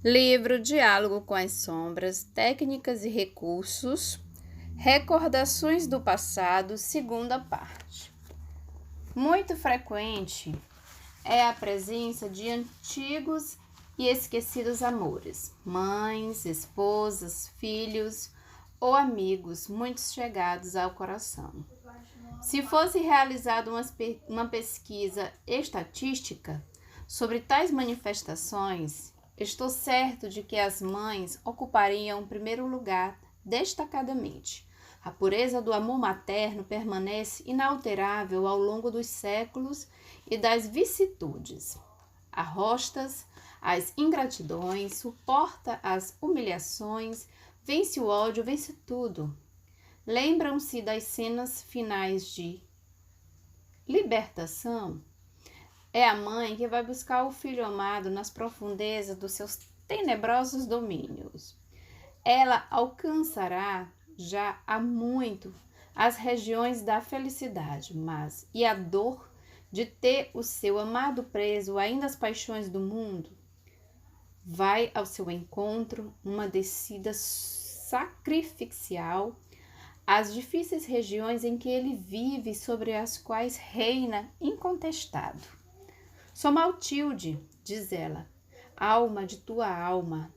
Livro Diálogo com as Sombras, Técnicas e Recursos, Recordações do Passado, segunda parte. Muito frequente é a presença de antigos e esquecidos amores, mães, esposas, filhos ou amigos muito chegados ao coração. Se fosse realizada uma pesquisa estatística sobre tais manifestações, estou certo de que as mães ocupariam o primeiro lugar destacadamente. A pureza do amor materno permanece inalterável ao longo dos séculos e das vicissitudes. Arrostas as ingratidões, suporta as humilhações, vence o ódio, vence tudo. Lembram-se das cenas finais de Libertação? É a mãe que vai buscar o filho amado nas profundezas dos seus tenebrosos domínios. Ela alcançará já há muito as regiões da felicidade, mas e a dor de ter o seu amado preso ainda às paixões do mundo? Vai ao seu encontro uma descida sacrificial às difíceis regiões em que ele vive, sobre as quais reina incontestado. Sou Maltilde, diz ela, alma de tua alma,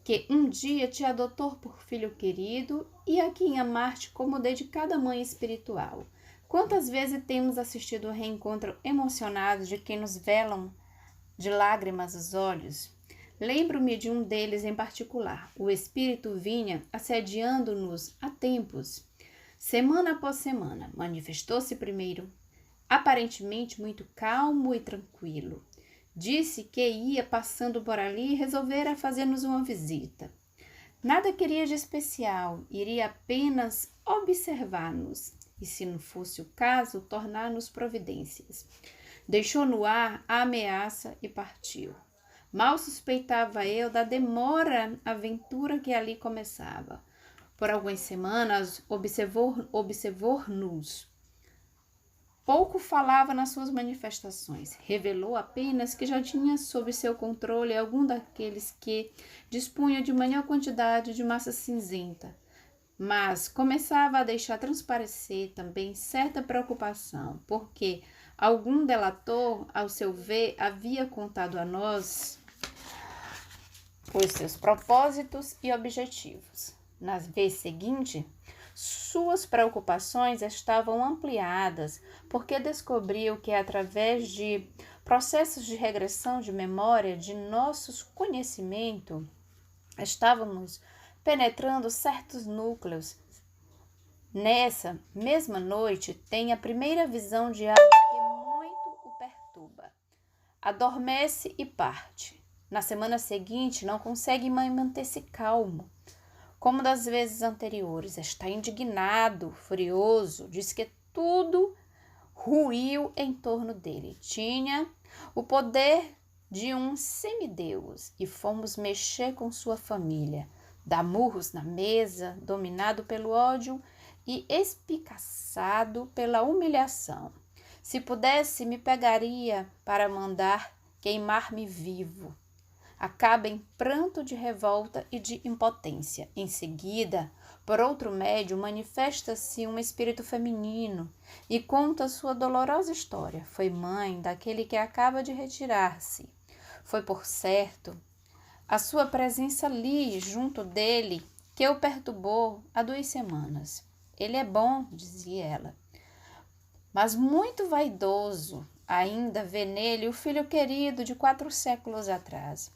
que um dia te adotou por filho querido e a quem amar-te como dedicada mãe espiritual. Quantas vezes temos assistido ao reencontro emocionado de quem nos velam de lágrimas os olhos? Lembro-me de um deles em particular. O espírito vinha assediando-nos há tempos. Semana após semana, manifestou-se primeiro, aparentemente muito calmo e tranquilo. Disse que ia passando por ali e resolvera fazer-nos uma visita. Nada queria de especial, iria apenas observar-nos e, se não fosse o caso, tornar-nos providências. Deixou no ar a ameaça e partiu. Mal suspeitava eu da demora aventura que ali começava. Por algumas semanas observou-nos. Pouco falava nas suas manifestações. Revelou apenas que já tinha sob seu controle algum daqueles que dispunha de maior quantidade de massa cinzenta. Mas começava a deixar transparecer também certa preocupação, porque algum delator, ao seu ver, havia contado a nós os seus propósitos e objetivos. Na vez seguinte, suas preocupações estavam ampliadas, porque descobriu que, através de processos de regressão de memória de nossos conhecimentos, estávamos penetrando certos núcleos. Nessa mesma noite, tem a primeira visão de algo que muito o perturba. Adormece e parte. Na semana seguinte, não consegue manter-se calmo, como das vezes anteriores. Está indignado, furioso, diz que tudo ruiu em torno dele. Tinha o poder de um semideus e fomos mexer com sua família. Dá murros na mesa, dominado pelo ódio e espicaçado pela humilhação. Se pudesse, me pegaria para mandar queimar-me vivo. Acaba em pranto de revolta e de impotência. Em seguida, por outro médium, manifesta-se um espírito feminino e conta sua dolorosa história. Foi mãe daquele que acaba de retirar-se. Foi, por certo, a sua presença ali, junto dele, que o perturbou há 2 semanas. Ele é bom, dizia ela, mas muito vaidoso. Ainda vê nele o filho querido de 4 séculos atrás.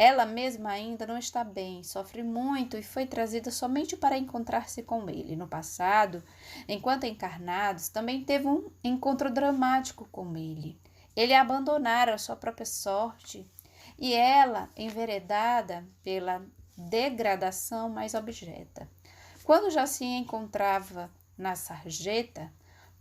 Ela mesma ainda não está bem, sofre muito e foi trazida somente para encontrar-se com ele. No passado, enquanto encarnados, também teve um encontro dramático com ele. Ele a abandonara a sua própria sorte e ela, enveredada pela degradação mais objeta. Quando já se encontrava na sarjeta,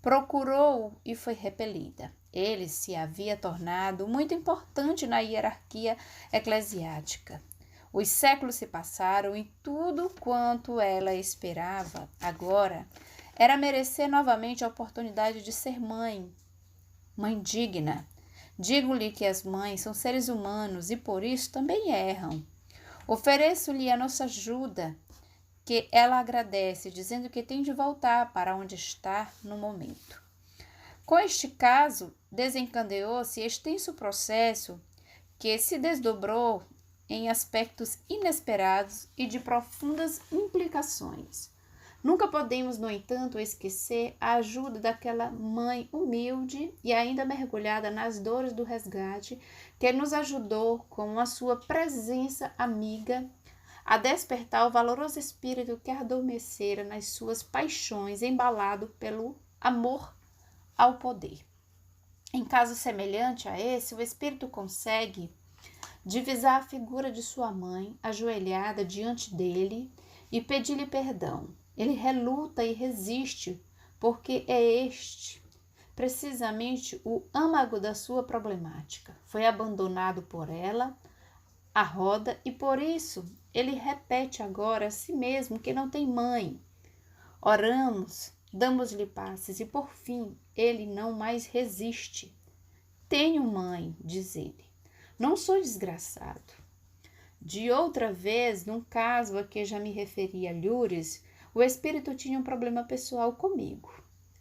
procurou-o e foi repelida. Ele se havia tornado muito importante na hierarquia eclesiástica. Os séculos se passaram e tudo quanto ela esperava agora era merecer novamente a oportunidade de ser mãe digna, Digo-lhe que as mães são seres humanos e por isso também erram. Ofereço-lhe a nossa ajuda, que ela agradece, dizendo que tem de voltar para onde está no momento. Com este caso, desencadeou-se extenso processo que se desdobrou em aspectos inesperados e de profundas implicações. Nunca podemos, no entanto, esquecer a ajuda daquela mãe humilde e ainda mergulhada nas dores do resgate, que nos ajudou com a sua presença amiga a despertar o valoroso espírito que adormecera nas suas paixões, embalado pelo amor ao poder. Em caso semelhante a esse, o espírito consegue divisar a figura de sua mãe, ajoelhada diante dele, e pedir-lhe perdão. Ele reluta e resiste, porque é este precisamente o âmago da sua problemática. Foi abandonado por ela, a roda, e por isso ele repete agora a si mesmo que não tem mãe. Oramos, damos-lhe passes e, por fim, ele não mais resiste. Tenho mãe, diz ele. Não sou desgraçado. De outra vez, num caso a que já me referi a Lures, o espírito tinha um problema pessoal comigo.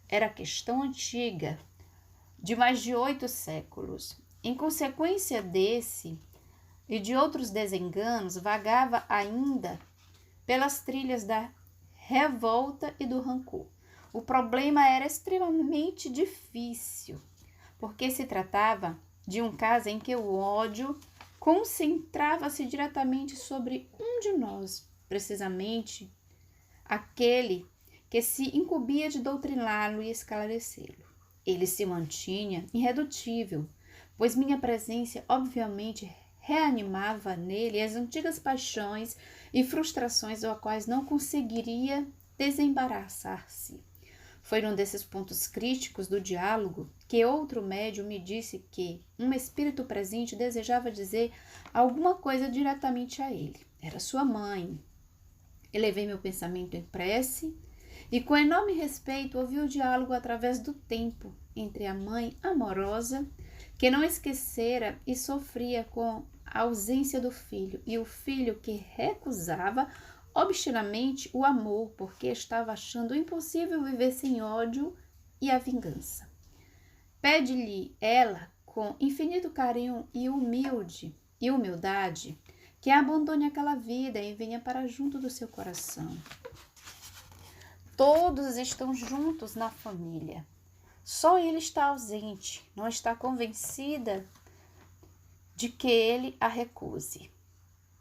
Era questão antiga, de mais de 8 séculos. Em consequência desse e de outros desenganos, vagava ainda pelas trilhas da revolta e do rancor. O problema era extremamente difícil, porque se tratava de um caso em que o ódio concentrava-se diretamente sobre um de nós, precisamente aquele que se incumbia de doutriná-lo e esclarecê-lo. Ele se mantinha irredutível, pois minha presença obviamente reanimava nele as antigas paixões e frustrações das quais não conseguiria desembaraçar-se. Foi num desses pontos críticos do diálogo que outro médium me disse que um espírito presente desejava dizer alguma coisa diretamente a ele. Era sua mãe. Elevei meu pensamento em prece e, com enorme respeito, ouvi o diálogo através do tempo entre a mãe amorosa, que não esquecera e sofria com a ausência do filho, e o filho que recusava obstinadamente o amor, porque estava achando impossível viver sem ódio e a vingança. Pede-lhe ela, com infinito carinho e humildade, que abandone aquela vida e venha para junto do seu coração. Todos estão juntos na família. Só ele está ausente, não está convencida de que ele a recuse.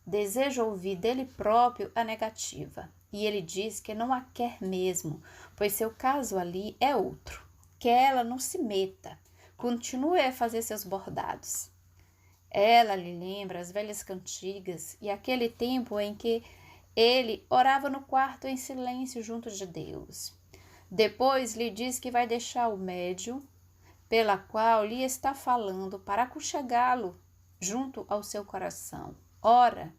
Deseja ouvir dele próprio a negativa, e ele diz que não a quer mesmo, pois seu caso ali é outro. Que ela não se meta, continue a fazer seus bordados. Ela lhe lembra as velhas cantigas e aquele tempo em que ele orava no quarto em silêncio junto de Deus. Depois lhe diz que vai deixar o médium, pela qual lhe está falando, para aconchegá-lo junto ao seu coração. Ora,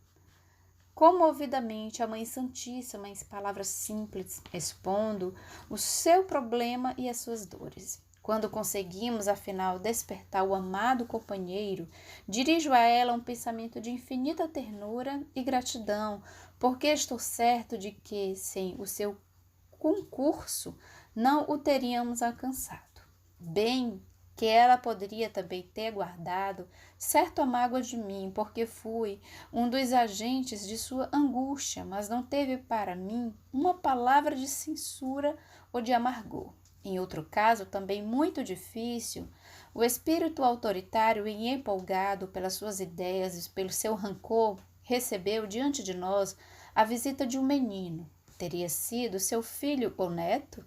comovidamente, a Mãe Santíssima, em palavras simples, expondo o seu problema e as suas dores. Quando conseguimos, afinal, despertar o amado companheiro, dirijo a ela um pensamento de infinita ternura e gratidão, porque estou certo de que, sem o seu concurso, não o teríamos alcançado. Bem que ela poderia também ter guardado certa mágoa de mim, porque fui um dos agentes de sua angústia, mas não teve para mim uma palavra de censura ou de amargor. Em outro caso, também muito difícil, o espírito autoritário e empolgado pelas suas ideias e pelo seu rancor, recebeu diante de nós a visita de um menino. Teria sido seu filho ou neto,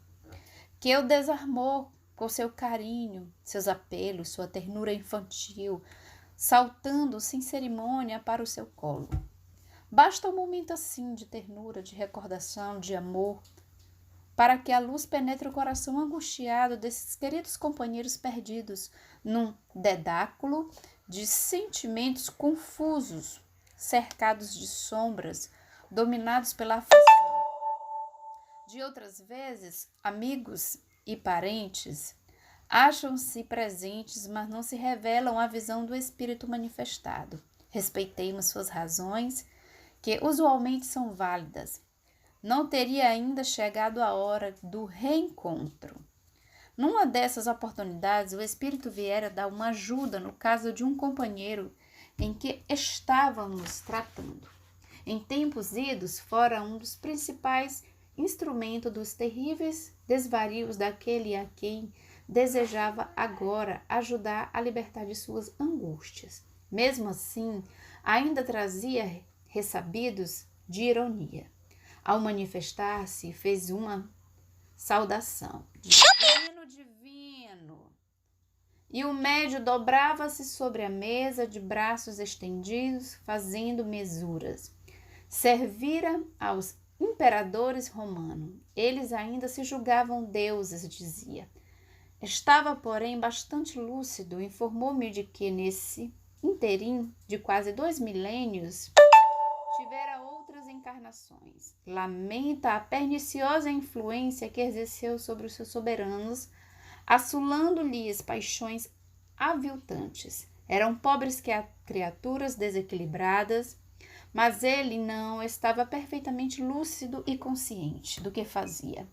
que o desarmou com seu carinho, seus apelos, sua ternura infantil, saltando sem cerimônia para o seu colo. Basta um momento assim de ternura, de recordação, de amor, para que a luz penetre o coração angustiado desses queridos companheiros perdidos num dedáculo de sentimentos confusos, cercados de sombras, dominados pela aflição. De outras vezes, amigos e parentes Acham-se presentes, mas não se revelam a visão do Espírito manifestado. Respeitemos suas razões, que usualmente são válidas. Não teria ainda chegado a hora do reencontro. Numa dessas oportunidades, o Espírito viera dar uma ajuda no caso de um companheiro em que estávamos tratando. Em tempos idos, fora um dos principais instrumentos dos terríveis desvarios daquele a quem desejava agora ajudar a libertar de suas angústias. Mesmo assim, ainda trazia ressabidos de ironia. Ao manifestar-se, fez uma saudação. Divino, divino! E o médio dobrava-se sobre a mesa de braços estendidos, fazendo mesuras. Servira aos imperadores romanos. Eles ainda se julgavam deuses, dizia. Estava, porém, bastante lúcido. Informou-me de que, nesse interim de quase 2 milênios, tivera outras encarnações. Lamenta a perniciosa influência que exerceu sobre os seus soberanos, assolando-lhes paixões aviltantes. Eram pobres criaturas desequilibradas, mas ele não estava perfeitamente lúcido e consciente do que fazia,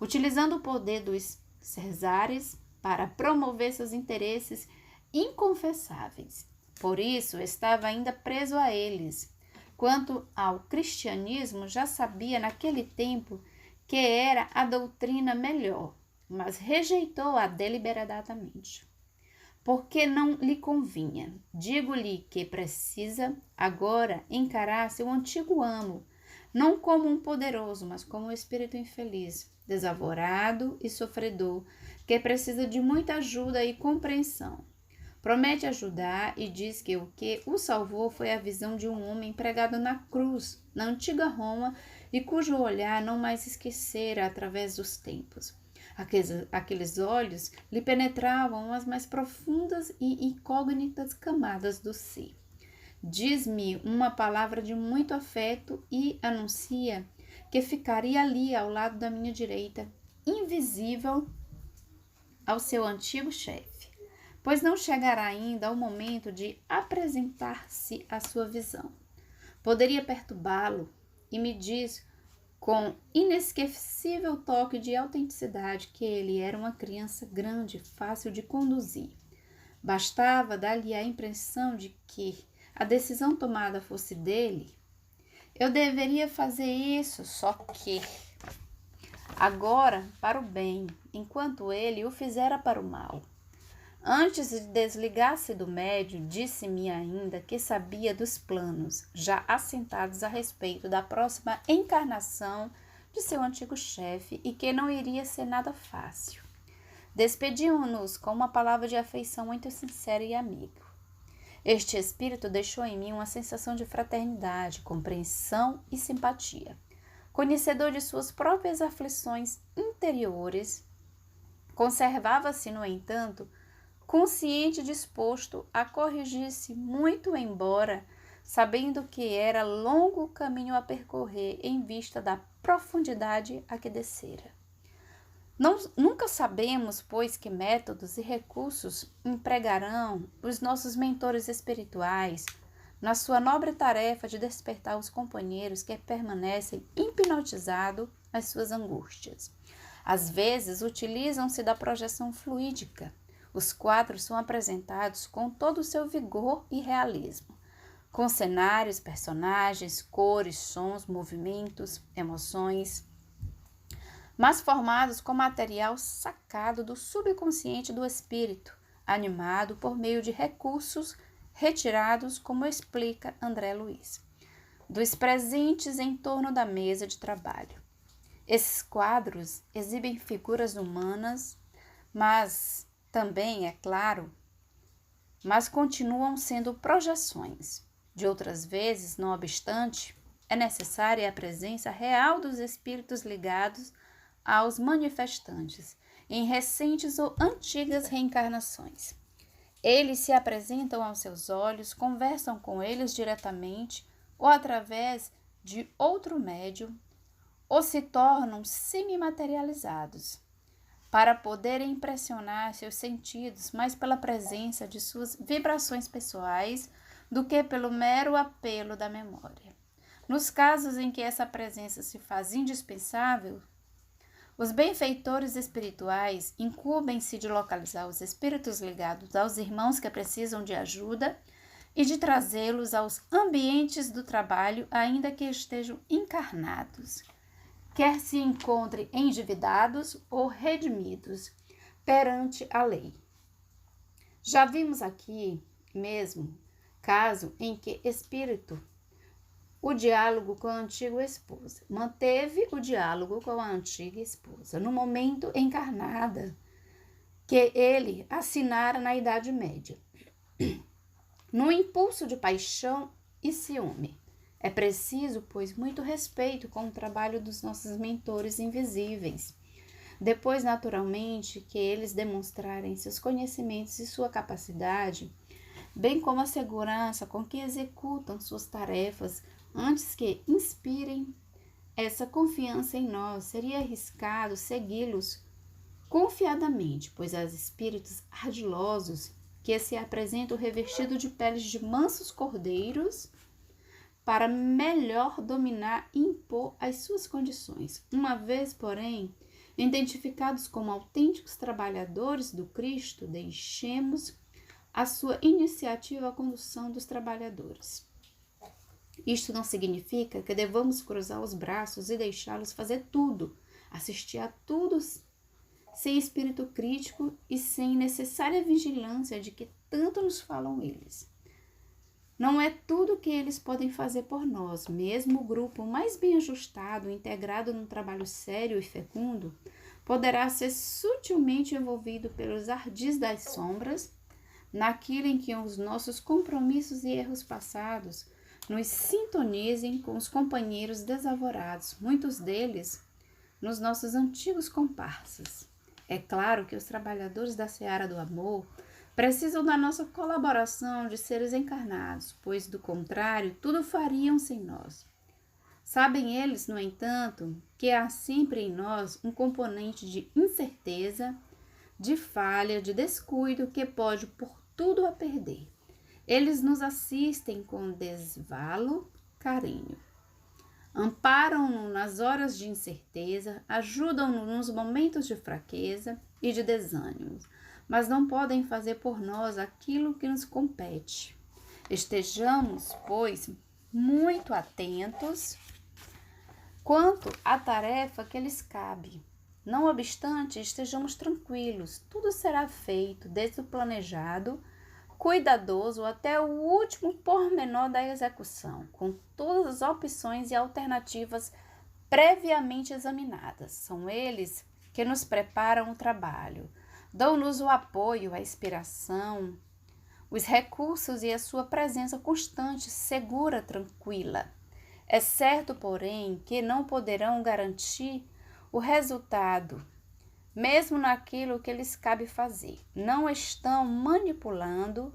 utilizando o poder dos Cesares para promover seus interesses inconfessáveis. Por isso, estava ainda preso a eles. Quanto ao cristianismo, já sabia naquele tempo que era a doutrina melhor, mas rejeitou-a deliberadamente, porque não lhe convinha. Digo-lhe que precisa agora encarar seu antigo amo, não como um poderoso, mas como um espírito infeliz, desavorado e sofredor, que precisa de muita ajuda e compreensão. Promete ajudar e diz que o que o salvou foi a visão de um homem pregado na cruz, na antiga Roma, e cujo olhar não mais esquecera através dos tempos. Aqueles olhos lhe penetravam as mais profundas e incógnitas camadas do ser. Diz-me uma palavra de muito afeto e anuncia que ficaria ali ao lado da minha direita, invisível ao seu antigo chefe, pois não chegará ainda ao momento de apresentar-se à sua visão. Poderia perturbá-lo e me diz com inesquecível toque de autenticidade que ele era uma criança grande, fácil de conduzir. Bastava dar-lhe a impressão de que a decisão tomada fosse dele. Eu deveria fazer isso, só que agora para o bem, enquanto ele o fizera para o mal. Antes de desligar-se do médio, disse-me ainda que sabia dos planos já assentados a respeito da próxima encarnação de seu antigo chefe e que não iria ser nada fácil. Despedimos-nos com uma palavra de afeição muito sincera e amiga. Este espírito deixou em mim uma sensação de fraternidade, compreensão e simpatia. Conhecedor de suas próprias aflições interiores, conservava-se, no entanto, consciente e disposto a corrigir-se muito, embora sabendo que era longo o caminho a percorrer em vista da profundidade a que descera. Nunca sabemos, pois, que métodos e recursos empregarão os nossos mentores espirituais na sua nobre tarefa de despertar os companheiros que permanecem hipnotizados às suas angústias. Às vezes, utilizam-se da projeção fluídica. Os quadros são apresentados com todo o seu vigor e realismo, com cenários, personagens, cores, sons, movimentos, emoções, mas formados com material sacado do subconsciente do espírito, animado por meio de recursos retirados, como explica André Luiz, dos presentes em torno da mesa de trabalho. Esses quadros exibem figuras humanas, mas também, é claro, mas continuam sendo projeções. De outras vezes, não obstante, é necessária a presença real dos espíritos ligados aos manifestantes, em recentes ou antigas reencarnações. Eles se apresentam aos seus olhos, conversam com eles diretamente ou através de outro médium, ou se tornam semimaterializados. para poder impressionar seus sentidos mais pela presença de suas vibrações pessoais do que pelo mero apelo da memória. Nos casos em que essa presença se faz indispensável, os benfeitores espirituais incumbem-se de localizar os espíritos ligados aos irmãos que precisam de ajuda e de trazê-los aos ambientes do trabalho, ainda que estejam encarnados, quer se encontrem endividados ou redimidos perante a lei. Já vimos aqui mesmo caso em que espírito o diálogo com a antiga esposa. Manteve o diálogo com a antiga esposa no momento encarnada que ele assinara na Idade Média. No impulso de paixão e ciúme. É preciso, pois, muito respeito com o trabalho dos nossos mentores invisíveis. Depois, naturalmente, que eles demonstrarem seus conhecimentos e sua capacidade, bem como a segurança com que executam suas tarefas, antes que inspirem essa confiança em nós, seria arriscado segui-los confiadamente, pois há espíritos ardilosos que se apresentam revestidos de peles de mansos cordeiros para melhor dominar e impor as suas condições. Uma vez, porém, identificados como autênticos trabalhadores do Cristo, deixemos a sua iniciativa à condução dos trabalhadores. Isto não significa que devamos cruzar os braços e deixá-los fazer tudo, assistir a tudo sem espírito crítico e sem necessária vigilância de que tanto nos falam eles. Não é tudo que eles podem fazer por nós, mesmo o grupo mais bem ajustado, integrado num trabalho sério e fecundo, poderá ser sutilmente envolvido pelos ardis das sombras, naquilo em que os nossos compromissos e erros passados nos sintonizem com os companheiros desavorados, muitos deles nos nossos antigos comparsas. É claro que os trabalhadores da seara do amor precisam da nossa colaboração de seres encarnados, pois, do contrário, tudo fariam sem nós. Sabem eles, no entanto, que há sempre em nós um componente de incerteza, de falha, de descuido que pode pôr tudo a perder. Eles nos assistem com desvalo, carinho. Amparam-nos nas horas de incerteza, ajudam-nos nos momentos de fraqueza e de desânimo, mas não podem fazer por nós aquilo que nos compete. Estejamos, pois, muito atentos quanto à tarefa que lhes cabe. Não obstante, estejamos tranquilos, tudo será feito, desde o planejado, cuidadoso até o último pormenor da execução, com todas as opções e alternativas previamente examinadas. São eles que nos preparam o trabalho, dão-nos o apoio, a inspiração, os recursos e a sua presença constante, segura, tranquila. É certo, porém, que não poderão garantir o resultado, mesmo naquilo que lhes cabe fazer. Não estão manipulando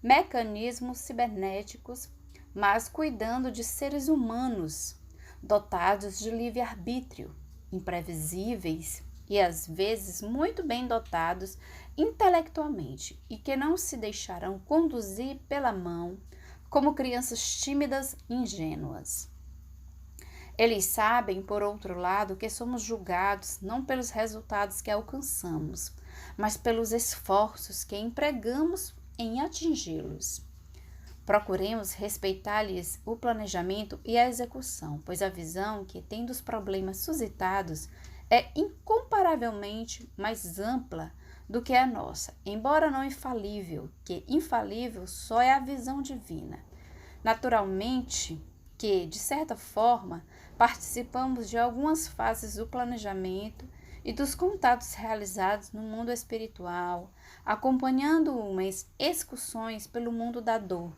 mecanismos cibernéticos, mas cuidando de seres humanos, dotados de livre-arbítrio, imprevisíveis e às vezes muito bem dotados intelectualmente e que não se deixarão conduzir pela mão como crianças tímidas e ingênuas. Eles sabem, por outro lado, que somos julgados não pelos resultados que alcançamos, mas pelos esforços que empregamos em atingi-los. Procuremos respeitar-lhes o planejamento e a execução, pois a visão que tem dos problemas suscitados é incomparavelmente mais ampla do que a nossa, embora não infalível, que infalível só é a visão divina. Naturalmente que, de certa forma, participamos de algumas fases do planejamento e dos contatos realizados no mundo espiritual, acompanhando umas excursões pelo mundo da dor,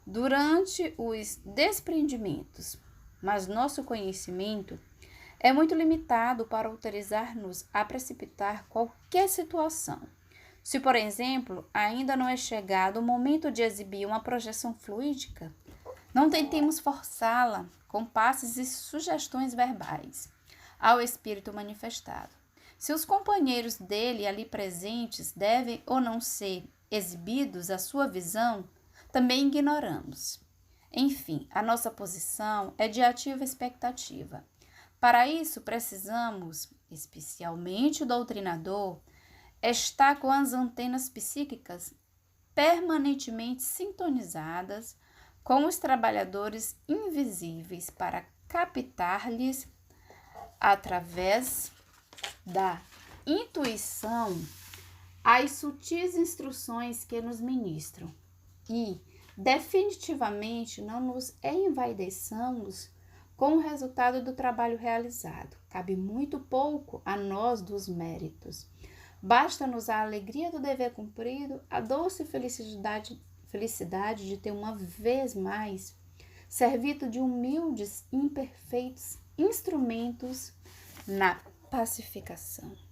durante os desprendimentos, mas nosso conhecimento é muito limitado para autorizar-nos a precipitar qualquer situação. Se, por exemplo, ainda não é chegado o momento de exibir uma projeção fluídica, não tentemos forçá-la com passes e sugestões verbais ao espírito manifestado. Se os companheiros dele ali presentes devem ou não ser exibidos à sua visão, também ignoramos. Enfim, a nossa posição é de ativa expectativa. Para isso, precisamos, especialmente o doutrinador, estar com as antenas psíquicas permanentemente sintonizadas com os trabalhadores invisíveis para captar-lhes, através da intuição, as sutis instruções que nos ministram e definitivamente não nos envaideçamos com o resultado do trabalho realizado. Cabe muito pouco a nós dos méritos. Basta-nos a alegria do dever cumprido, a doce felicidade de ter uma vez mais servido de humildes e imperfeitos instrumentos na pacificação.